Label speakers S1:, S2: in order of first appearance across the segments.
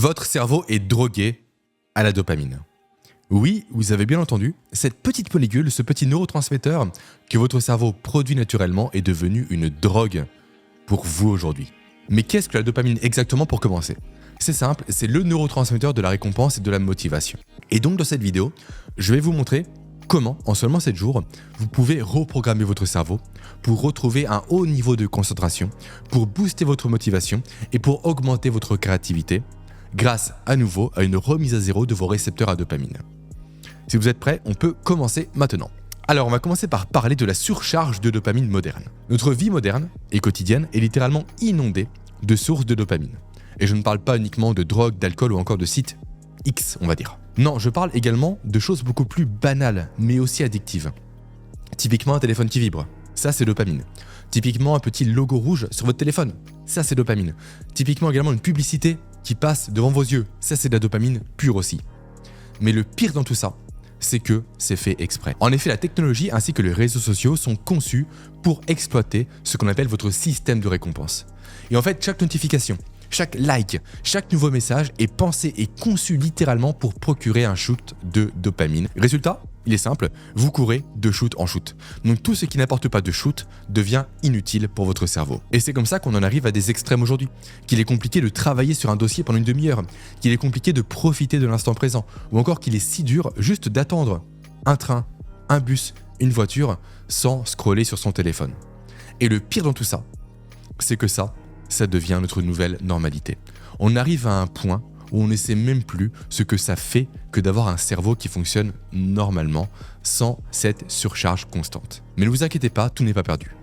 S1: Votre cerveau est drogué à la dopamine. Oui, vous avez bien entendu, cette petite molécule, ce petit neurotransmetteur que votre cerveau produit naturellement est devenu une drogue pour vous aujourd'hui. Mais qu'est-ce que la dopamine exactement pour commencer ? C'est simple, c'est le neurotransmetteur de la récompense et de la motivation. Et donc dans cette vidéo, je vais vous montrer comment, en seulement 7 jours, vous pouvez reprogrammer votre cerveau pour retrouver un haut niveau de concentration, pour booster votre motivation et pour augmenter votre créativité grâce à nouveau à une remise à zéro de vos récepteurs à dopamine. Si vous êtes prêts, on peut commencer maintenant. Alors on va commencer par parler de la surcharge de dopamine moderne. Notre vie moderne et quotidienne est littéralement inondée de sources de dopamine. Et je ne parle pas uniquement de drogue, d'alcool ou encore de sites X, on va dire. Non, je parle également de choses beaucoup plus banales, mais aussi addictives. Typiquement un téléphone qui vibre, ça c'est dopamine. Typiquement un petit logo rouge sur votre téléphone, ça c'est dopamine. Typiquement également une publicité qui passe devant vos yeux, ça c'est de la dopamine pure aussi. Mais le pire dans tout ça, c'est que c'est fait exprès. En effet, la technologie ainsi que les réseaux sociaux sont conçus pour exploiter ce qu'on appelle votre système de récompense. Et en fait, chaque notification, chaque like, chaque nouveau message est pensé et conçu littéralement pour procurer un shoot de dopamine. Résultat, il est simple, vous courez de shoot en shoot. Donc tout ce qui n'apporte pas de shoot devient inutile pour votre cerveau. Et c'est comme ça qu'on en arrive à des extrêmes aujourd'hui. Qu'il est compliqué de travailler sur un dossier pendant une demi-heure, qu'il est compliqué de profiter de l'instant présent, ou encore qu'il est si dur juste d'attendre un train, un bus, une voiture, sans scroller sur son téléphone. Et le pire dans tout ça, c'est que ça devient notre nouvelle normalité. On arrive à un point où on ne sait même plus ce que ça fait que d'avoir un cerveau qui fonctionne normalement sans cette surcharge constante. Mais ne vous inquiétez pas, tout n'est pas perdu.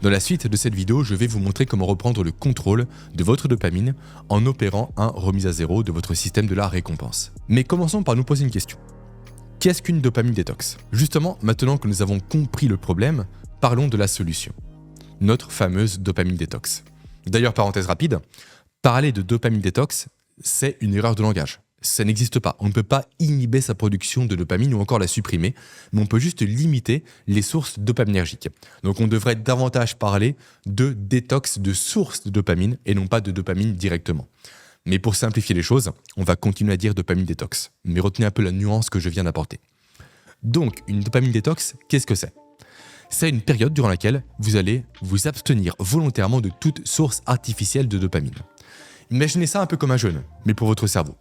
S1: Dans la suite de cette vidéo, je vais vous montrer comment reprendre le contrôle de votre dopamine en opérant un remise à zéro de votre système de la récompense. Mais commençons par nous poser une question. Qu'est-ce qu'une dopamine détox ? Justement, maintenant que nous avons compris le problème, parlons de la solution. Notre fameuse dopamine détox. D'ailleurs, parenthèse rapide, parler de dopamine détox, c'est une erreur de langage. Ça n'existe pas. On ne peut pas inhiber sa production de dopamine ou encore la supprimer, mais on peut juste limiter les sources dopaminergiques. Donc on devrait davantage parler de détox de sources de dopamine et non pas de dopamine directement. Mais pour simplifier les choses, on va continuer à dire dopamine détox. Mais retenez un peu la nuance que je viens d'apporter. Donc, une dopamine détox, qu'est-ce que c'est ? C'est une période durant laquelle vous allez vous abstenir volontairement de toute source artificielle de dopamine. Imaginez ça un peu comme un jeûne, mais pour votre cerveau.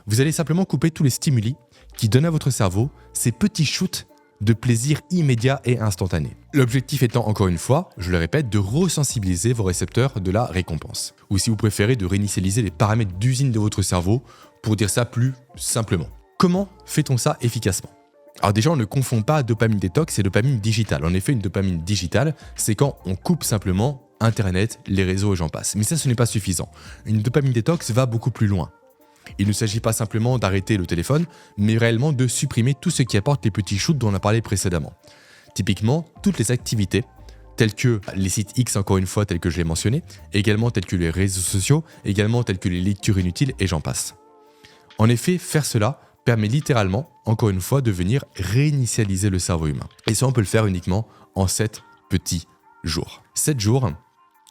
S1: Vous allez simplement couper tous les stimuli qui donnent à votre cerveau ces petits shoots de plaisir immédiat et instantané. L'objectif étant, encore une fois, je le répète, de resensibiliser vos récepteurs de la récompense. Ou si vous préférez, de réinitialiser les paramètres d'usine de votre cerveau, pour dire ça plus simplement. Comment fait-on ça efficacement ? Alors déjà, on ne confond pas dopamine détox et dopamine digitale. En effet, une dopamine digitale, c'est quand on coupe simplement Internet, les réseaux et j'en passe. Mais ça, ce n'est pas suffisant. Une dopamine détox va beaucoup plus loin. Il ne s'agit pas simplement d'arrêter le téléphone, mais réellement de supprimer tout ce qui apporte les petits shoots dont on a parlé précédemment. Typiquement, toutes les activités, telles que les sites X, encore une fois, tels que je l'ai mentionné, également tels que les réseaux sociaux, également tels que les lectures inutiles et j'en passe. En effet, faire cela permet littéralement, encore une fois, de venir réinitialiser le cerveau humain. Et ça, on peut le faire uniquement en 7 petits jours. 7 jours,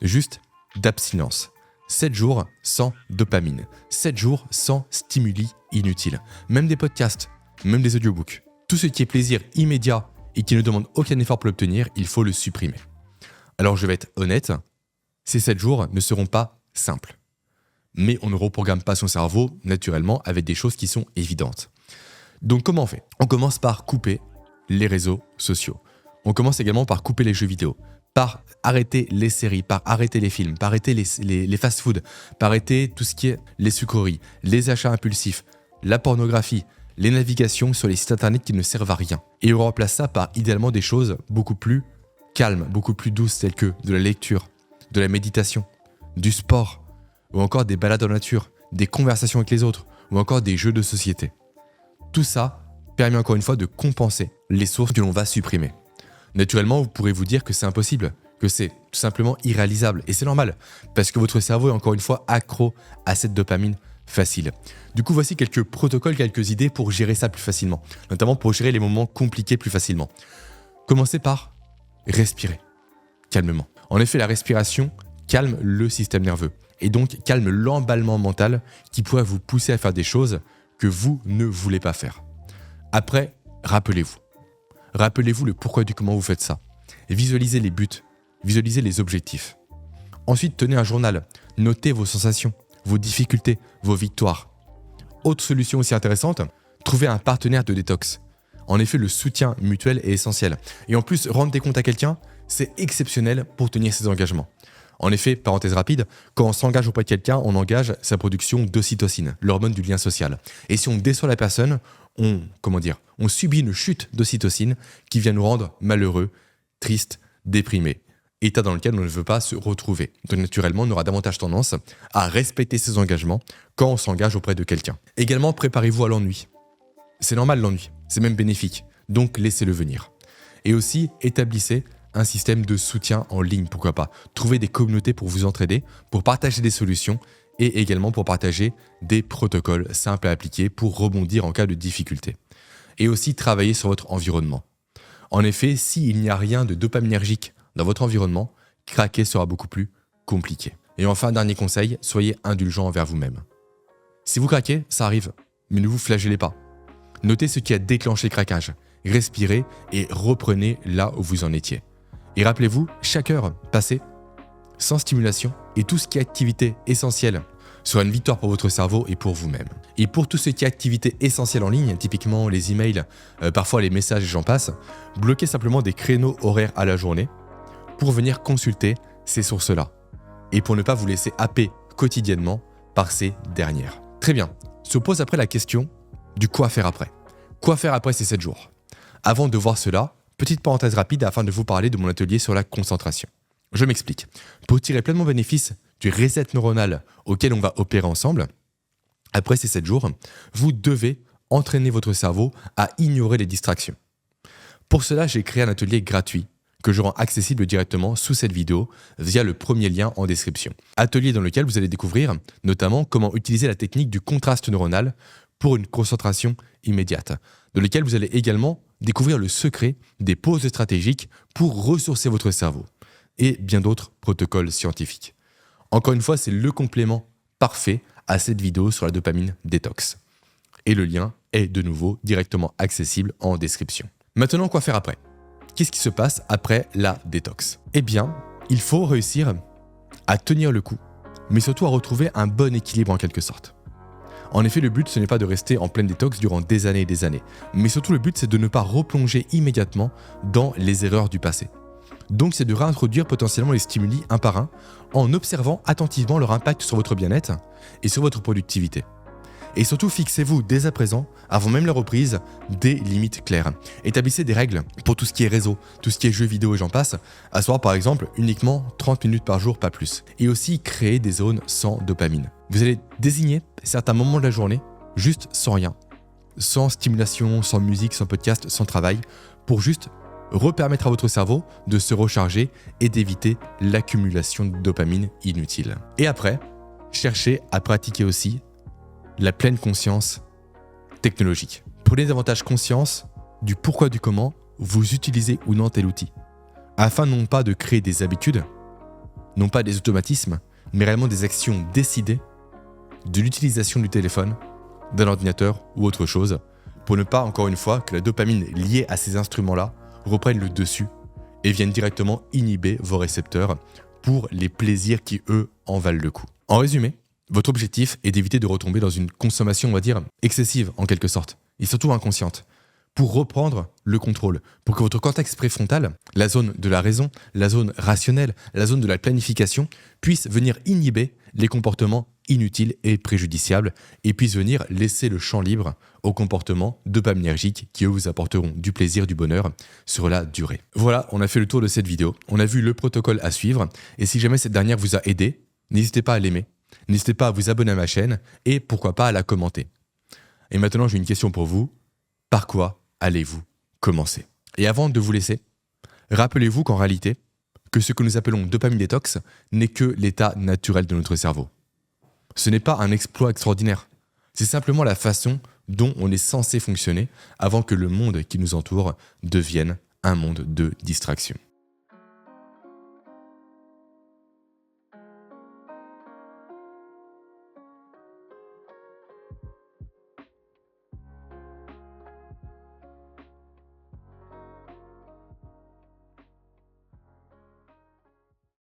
S1: juste d'abstinence. 7 jours sans dopamine. 7 jours sans stimuli inutiles. Même des podcasts, même des audiobooks. Tout ce qui est plaisir immédiat et qui ne demande aucun effort pour l'obtenir, il faut le supprimer. Alors je vais être honnête, ces 7 jours ne seront pas simples. Mais on ne reprogramme pas son cerveau naturellement avec des choses qui sont évidentes. Donc comment on fait ? On commence par couper les réseaux sociaux. On commence également par couper les jeux vidéo, par arrêter les séries, par arrêter les films, par arrêter les fast-food, par arrêter tout ce qui est les sucreries, les achats impulsifs, la pornographie, les navigations sur les sites internet qui ne servent à rien. Et on remplace ça par idéalement des choses beaucoup plus calmes, beaucoup plus douces, telles que de la lecture, de la méditation, du sport, ou encore des balades en nature, des conversations avec les autres, ou encore des jeux de société. Tout ça permet encore une fois de compenser les sources que l'on va supprimer. Naturellement, vous pourrez vous dire que c'est impossible, que c'est tout simplement irréalisable, et c'est normal, parce que votre cerveau est encore une fois accro à cette dopamine facile. Du coup, voici quelques protocoles, quelques idées pour gérer ça plus facilement, notamment pour gérer les moments compliqués plus facilement. Commencez par respirer calmement. En effet, la respiration calme le système nerveux. et donc calme l'emballement mental qui pourrait vous pousser à faire des choses que vous ne voulez pas faire. Après, rappelez-vous. Rappelez-vous le pourquoi du comment vous faites ça. Visualisez les buts, visualisez les objectifs. Ensuite, tenez un journal, notez vos sensations, vos difficultés, vos victoires. Autre solution aussi intéressante, trouvez un partenaire de détox. En effet, le soutien mutuel est essentiel. Et en plus, rendre des comptes à quelqu'un, c'est exceptionnel pour tenir ses engagements. En effet, parenthèse rapide, quand on s'engage auprès de quelqu'un, on engage sa production d'ocytocine, l'hormone du lien social. Et si on déçoit la personne, on subit une chute d'ocytocine qui vient nous rendre malheureux, tristes, déprimés. État dans lequel on ne veut pas se retrouver. Donc naturellement, on aura davantage tendance à respecter ses engagements quand on s'engage auprès de quelqu'un. Également, préparez-vous à l'ennui. C'est normal l'ennui, c'est même bénéfique, donc laissez-le venir. Et aussi, établissez un système de soutien en ligne, pourquoi pas. Trouvez des communautés pour vous entraider, pour partager des solutions et également pour partager des protocoles simples à appliquer pour rebondir en cas de difficulté. Et aussi, travailler sur votre environnement. En effet, s'il n'y a rien de dopaminergique dans votre environnement, craquer sera beaucoup plus compliqué. Et enfin, dernier conseil, soyez indulgent envers vous-même. Si vous craquez, ça arrive, mais ne vous flagellez pas. Notez ce qui a déclenché le craquage, respirez et reprenez là où vous en étiez. Et rappelez-vous, chaque heure passée sans stimulation et tout ce qui est activité essentielle sera une victoire pour votre cerveau et pour vous-même. Et pour tout ce qui est activité essentielle en ligne, typiquement les emails, parfois les messages et j'en passe, bloquez simplement des créneaux horaires à la journée pour venir consulter ces sources-là et pour ne pas vous laisser happer quotidiennement par ces dernières. Très bien, se pose après la question du quoi faire après. Quoi faire après ces 7 jours? Avant de voir cela, petite parenthèse rapide afin de vous parler de mon atelier sur la concentration. Je m'explique. Pour tirer pleinement bénéfice du reset neuronal auquel on va opérer ensemble, après ces 7 jours, vous devez entraîner votre cerveau à ignorer les distractions. Pour cela, j'ai créé un atelier gratuit que je rends accessible directement sous cette vidéo via le premier lien en description. Atelier dans lequel vous allez découvrir notamment comment utiliser la technique du contraste neuronal pour une concentration immédiate, dans lequel vous allez également découvrir le secret des pauses stratégiques pour ressourcer votre cerveau et bien d'autres protocoles scientifiques. Encore une fois, c'est le complément parfait à cette vidéo sur la dopamine détox. Et le lien est de nouveau directement accessible en description. Maintenant, quoi faire après? Qu'est-ce qui se passe après la détox? Eh bien, il faut réussir à tenir le coup, mais surtout à retrouver un bon équilibre en quelque sorte. En effet, le but, ce n'est pas de rester en pleine détox durant des années et des années, mais surtout le but, c'est de ne pas replonger immédiatement dans les erreurs du passé. Donc, c'est de réintroduire potentiellement les stimuli un par un en observant attentivement leur impact sur votre bien-être et sur votre productivité. Et surtout, fixez-vous dès à présent, avant même la reprise, des limites claires. Établissez des règles pour tout ce qui est réseau, tout ce qui est jeux vidéo et j'en passe, à savoir par exemple uniquement 30 minutes par jour, pas plus. Et aussi créer des zones sans dopamine. Vous allez désigner certains moments de la journée, juste sans rien, sans stimulation, sans musique, sans podcast, sans travail, pour juste repermettre à votre cerveau de se recharger et d'éviter l'accumulation de dopamine inutile. Et après, cherchez à pratiquer aussi la pleine conscience technologique. Prenez davantage conscience du pourquoi du comment vous utilisez ou non tel outil, afin non pas de créer des habitudes, non pas des automatismes, mais réellement des actions décidées de l'utilisation du téléphone, d'un ordinateur ou autre chose, pour ne pas, encore une fois, que la dopamine liée à ces instruments-là reprenne le dessus et vienne directement inhiber vos récepteurs pour les plaisirs qui, eux, en valent le coup. En résumé, votre objectif est d'éviter de retomber dans une consommation, on va dire, excessive en quelque sorte, et surtout inconsciente, pour reprendre le contrôle, pour que votre cortex préfrontal, la zone de la raison, la zone rationnelle, la zone de la planification, puisse venir inhiber les comportements inutiles et préjudiciables, et puisse venir laisser le champ libre aux comportements dopaminergiques qui, eux, vous apporteront du plaisir, du bonheur sur la durée. Voilà, on a fait le tour de cette vidéo, on a vu le protocole à suivre, et si jamais cette dernière vous a aidé, n'hésitez pas à l'aimer. N'hésitez pas à vous abonner à ma chaîne et pourquoi pas à la commenter. Et maintenant, j'ai une question pour vous. Par quoi allez-vous commencer? Et avant de vous laisser, rappelez-vous qu'en réalité, que ce que nous appelons dopamine détox n'est que l'état naturel de notre cerveau. Ce n'est pas un exploit extraordinaire. C'est simplement la façon dont on est censé fonctionner avant que le monde qui nous entoure devienne un monde de distraction.